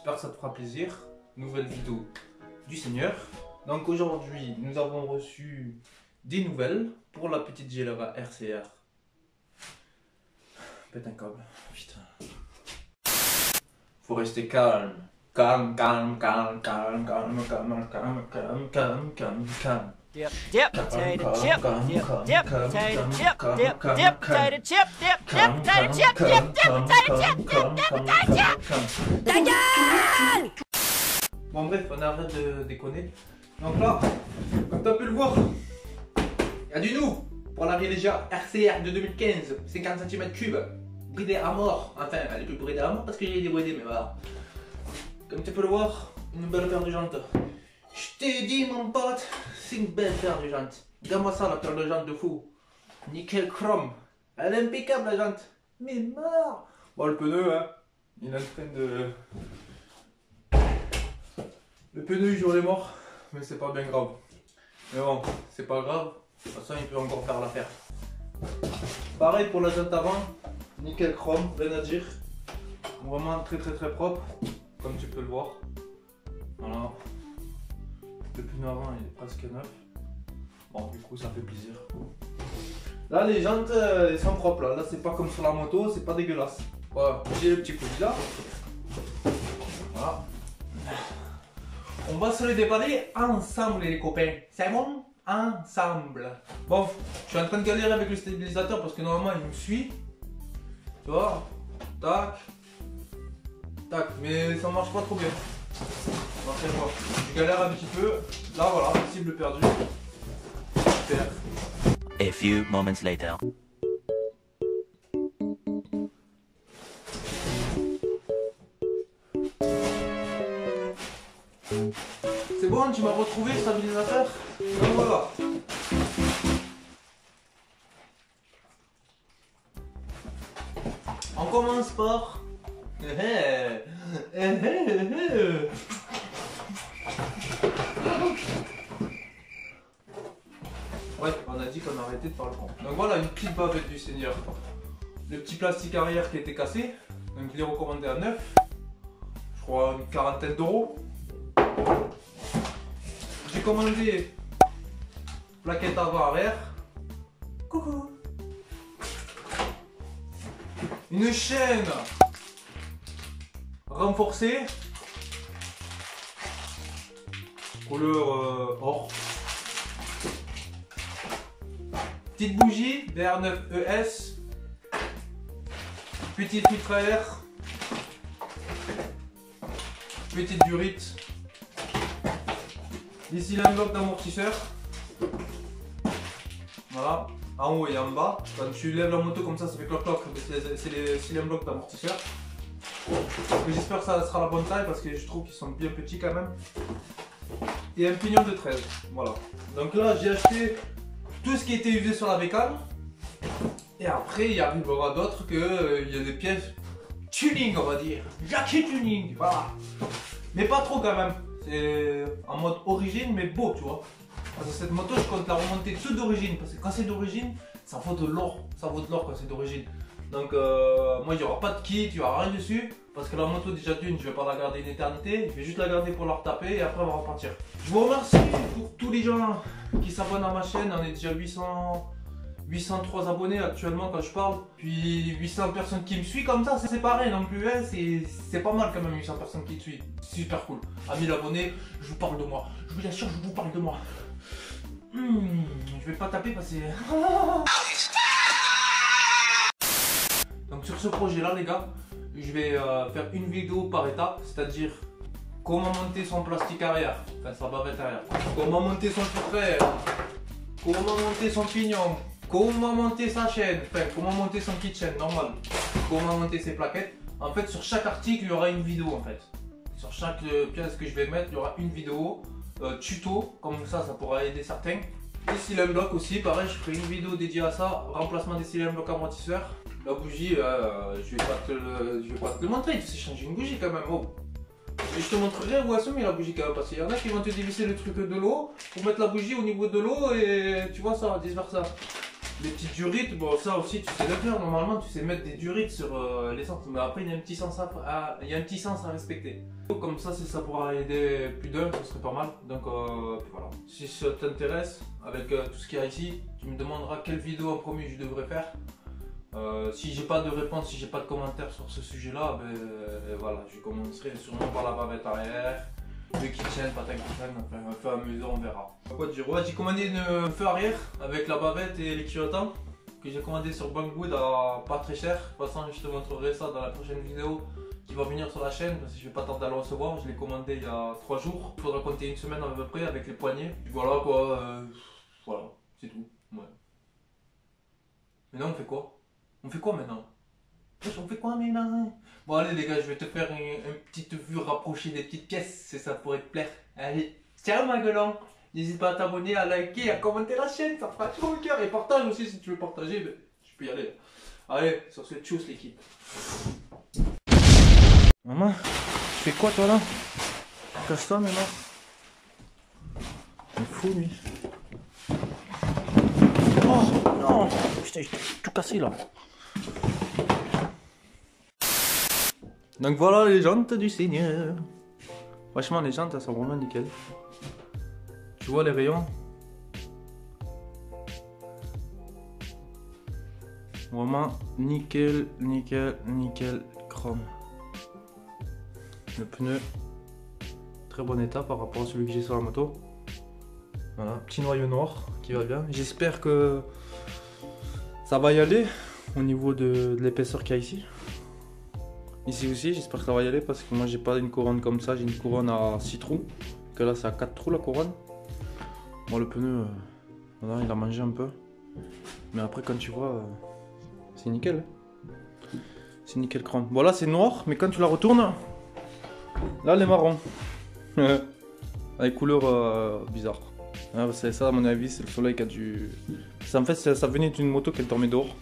j'espère que ça te fera plaisir. Nouvelle vidéo du Seigneur. Donc aujourd'hui, nous avons reçu des nouvelles pour la petite Gélera RCR. Pète un câble, putain. Faut rester calme. Calme. Dip, dip, potato chip, dip, dip, potato chip, dip, dip, potato chip, dip, dip, potato chip, dip, dip, potato chip, dip, dip, potato chip. Ta gueule! Bon bref, on arrête de déconner. Donc là, comme tu as pu le voir, il y a du nouveau pour la Villégia RCR de 2015, 50 cm3, bridée à mort. Enfin, elle est plus bridée à mort parce que j'ai débridé, mais voilà. Comme tu peux le voir, une belle paire de jantes. Je t'ai dit mon pote, c'est une belle paire de jantes. Regarde-moi ça, la paire de jantes de fou. Nickel chrome. Elle est impeccable la jante. Mais mort. Bon, le pneu, hein, il est en train de... Le pneu il joue les morts, mais c'est pas bien grave. Mais bon, c'est pas grave. De toute façon, il peut encore faire l'affaire. Pareil pour la jante avant. Nickel chrome, rien à dire. Vraiment très propre, comme tu peux le voir. Voilà. Le pneu avant il est presque neuf. Bon, du coup ça fait plaisir. Là les jantes elles sont propres là. Là c'est pas comme sur la moto, c'est pas dégueulasse. Voilà, j'ai le petit coup là. Voilà. On va se les déballer ensemble les copains. C'est bon? Ensemble. Bon, je suis en train de galérer avec le stabilisateur parce que normalement il me suit. Tu vois? Tac. Tac, mais ça marche pas trop bien. Je galère un petit peu. Là voilà, cible perdue. Super. A few moments later. C'est bon, tu m'as retrouvé le stabilisateur. Donc voilà. On commence par... Ouais, on a dit qu'on arrêtait de faire le con. Donc voilà, une petite bavette du Seigneur. Le petit plastique arrière qui était cassé. Donc je l'ai recommandé à neuf. Je crois une quarantaine d'euros. J'ai commandé plaquette avant arrière. Coucou. Une chaîne renforcée. Couleur or. Petite bougie VR9ES. Petit filtre à air. Petite durite. Ici un bloc d'amortisseur. Voilà. En haut et en bas. Quand tu lèves la moto comme ça fait cloc cloc. C'est les cylindres blocs d'amortisseur. J'espère que ça sera la bonne taille parce que je trouve qu'ils sont bien petits quand même. Et un pignon de 13. Voilà. Donc là j'ai acheté tout ce qui était usé sur la bécane. Et après il arrivera d'autres que il y a des pièces tuning on va dire. Jackie tuning. Voilà. Mais pas trop quand même. C'est en mode origine mais beau tu vois. Parce que cette moto je compte la remonter tout d'origine. Parce que quand c'est d'origine ça vaut de l'or. Ça vaut de l'or quand c'est d'origine. Donc moi il n'y aura pas de kit, il n'y aura rien dessus. Parce que la moto déjà d'une je vais pas la garder une éternité. Je vais juste la garder pour la retaper et après on va repartir. Je vous remercie pour tous les gens qui s'abonnent à ma chaîne. On est déjà 803 abonnés actuellement quand je parle. Puis 800 personnes qui me suivent comme ça, c'est pareil non plus. Hein, c'est pas mal quand même 800 personnes qui te suivent. Super cool. À 1000 abonnés, je vous parle de moi. Je vous assure, je vous parle de moi. Je vais pas taper parce que... Donc sur ce projet là les gars, je vais faire une vidéo par étape, c'est-à-dire comment monter son plastique arrière, enfin sa bavette arrière, comment monter son filtre air, comment monter son pignon, comment monter sa chaîne, enfin comment monter son kit chaîne normal, comment monter ses plaquettes. En fait sur chaque article il y aura une vidéo en fait. Sur chaque pièce que je vais mettre il y aura une vidéo tuto, comme ça pourra aider certains. Les cylindres blocs aussi, pareil je ferai une vidéo dédiée à ça, remplacement des cylindres blocs amortisseurs. La bougie, je vais pas te le montrer, tu sais changer une bougie quand même. Oh. Et je te montrerai où assommer la bougie quand même, parce qu'il y en a qui vont te dévisser le truc de l'eau pour mettre la bougie au niveau de l'eau et tu vois ça, vice versa. Les petites durites, bon ça aussi tu sais le faire, normalement tu sais mettre des durites sur l'essence, mais après il y a un petit sens à respecter. Comme ça, si ça pourra aider plus d'un, ce serait pas mal. Donc voilà. Si ça t'intéresse, avec tout ce qu'il y a ici, tu me demanderas quelle vidéo en premier je devrais faire. Si j'ai pas de réponse, si j'ai pas de commentaires sur ce sujet-là, voilà, je commencerai sûrement par la bavette arrière, le kitchen, patin kitchen, enfin un feu à mesure, on verra. Quoi dire, ouais, j'ai commandé un feu arrière avec la bavette et les clignotants que j'ai commandé sur Banggood à pas très cher. De toute façon, je te montrerai ça dans la prochaine vidéo qui va venir sur la chaîne parce que je vais pas tarder à le recevoir. Je l'ai commandé il y a 3 jours. Il faudra compter une semaine à peu près avec les poignées. Puis voilà quoi, voilà, c'est tout. Ouais. Maintenant on fait quoi? On fait quoi maintenant? On fait quoi maintenant? Bon allez les gars, je vais te faire une petite vue rapprochée des petites pièces, c'est ça pourrait te plaire. Allez, ciao ma gueulon. N'hésite pas à t'abonner, à liker, à commenter la chaîne, ça fera trop le cœur. Et partage aussi si tu veux partager, je peux y aller. Allez, sur ce tchuss l'équipe. Maman, tu fais quoi toi là? Casse-toi maintenant. Il est fou lui. Oh non, putain, j'ai tout cassé là. Donc voilà les jantes du Seigneur. Franchement les jantes elles sont vraiment nickel. Tu vois les rayons? Vraiment nickel, nickel, nickel chrome. Le pneu, très bon état par rapport à celui que j'ai sur la moto. Voilà, petit noyau noir qui va bien. J'espère que ça va y aller au niveau de l'épaisseur qu'il y a ici. Ici aussi, j'espère que ça va y aller parce que moi j'ai pas une couronne comme ça, j'ai une couronne à 6 trous. Que là c'est à 4 trous la couronne. Bon le pneu, voilà, il a mangé un peu. Mais après quand tu vois, c'est nickel. C'est nickel chrome. Voilà c'est noir, mais quand tu la retournes, là, les marrons. Avec couleur bizarre. Ah, c'est ça, à mon avis, c'est le soleil qui a dû. En fait, ça venait d'une moto qu'elle dormait dehors.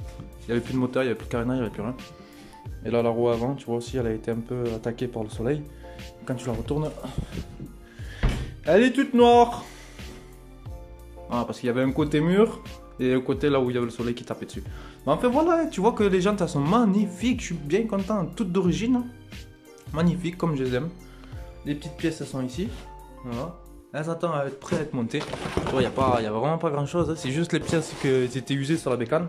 Il n'y avait plus de moteur, il n'y avait plus de carénage, il n'y avait plus rien. Et là, la roue avant, tu vois aussi, elle a été un peu attaquée par le soleil. Quand tu la retournes, elle est toute noire. Ah, parce qu'il y avait un côté mur et un côté là où il y avait le soleil qui tapait dessus. Mais enfin, voilà, tu vois que les jantes, elles sont magnifiques. Je suis bien content, toutes d'origine. Magnifique comme je les aime. Les petites pièces elles sont ici. Voilà. Elles attendent à être prêtes à être montées. Tu vois, il n'y a vraiment pas grand chose. Hein. C'est juste les pièces qui étaient usées sur la bécane.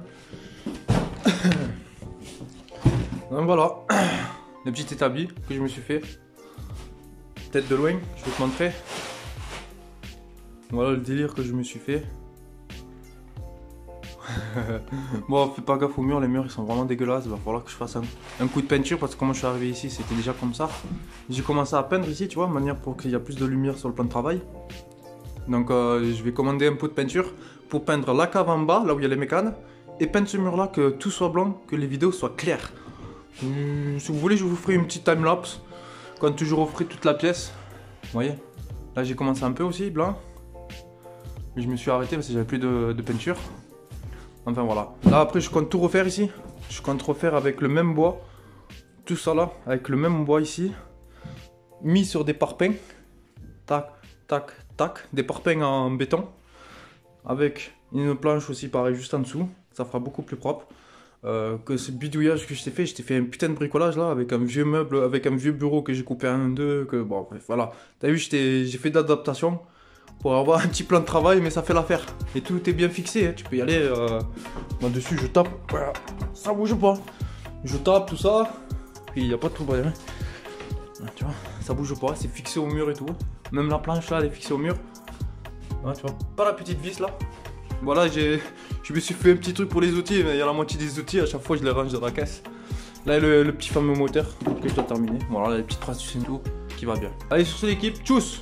Donc voilà. Le petit établi que je me suis fait. Peut-être de loin, je vais te montrer. Voilà le délire que je me suis fait. Bon, fais pas gaffe aux murs, les murs ils sont vraiment dégueulasses. Il va falloir que je fasse un coup de peinture parce que quand je suis arrivé ici, c'était déjà comme ça. J'ai commencé à peindre ici, tu vois, de manière pour qu'il y ait plus de lumière sur le plan de travail. Donc, je vais commander un pot de peinture pour peindre la cave en bas, là où il y a les mécanes, et peindre ce mur là, que tout soit blanc, que les vidéos soient claires. Si vous voulez, je vous ferai une petite time-lapse quand je referai toute la pièce. Vous voyez, là j'ai commencé un peu aussi blanc, mais je me suis arrêté parce que j'avais plus de peinture. Enfin voilà. Là après je compte tout refaire ici. Je compte refaire avec le même bois. Tout ça là, avec le même bois ici. Mis sur des parpaings. Tac, tac, tac. Des parpaings en béton. Avec une planche aussi pareil juste en dessous. Ça fera beaucoup plus propre. Que ce bidouillage que je t'ai fait un putain de bricolage là. Avec un vieux meuble, avec un vieux bureau que j'ai coupé en deux. Que bon bref voilà. T'as vu, j'ai fait d'adaptation. Pour avoir un petit plan de travail, mais ça fait l'affaire. Et tout est bien fixé, hein. Tu peux y aller. Moi dessus, je tape, ça bouge pas. Je tape tout ça, puis il n'y a pas de problème. Tu vois, ça bouge pas, c'est fixé au mur et tout. Même la planche là, elle est fixée au mur. Ouais, tu vois, pas la petite vis là. Voilà, je me suis fait un petit truc pour les outils, mais il y a la moitié des outils, à chaque fois je les range dans la caisse. Là, le petit fameux moteur que je dois terminer. Voilà, les petites traces et tout qui va bien. Allez, sur ce l'équipe, tchuss!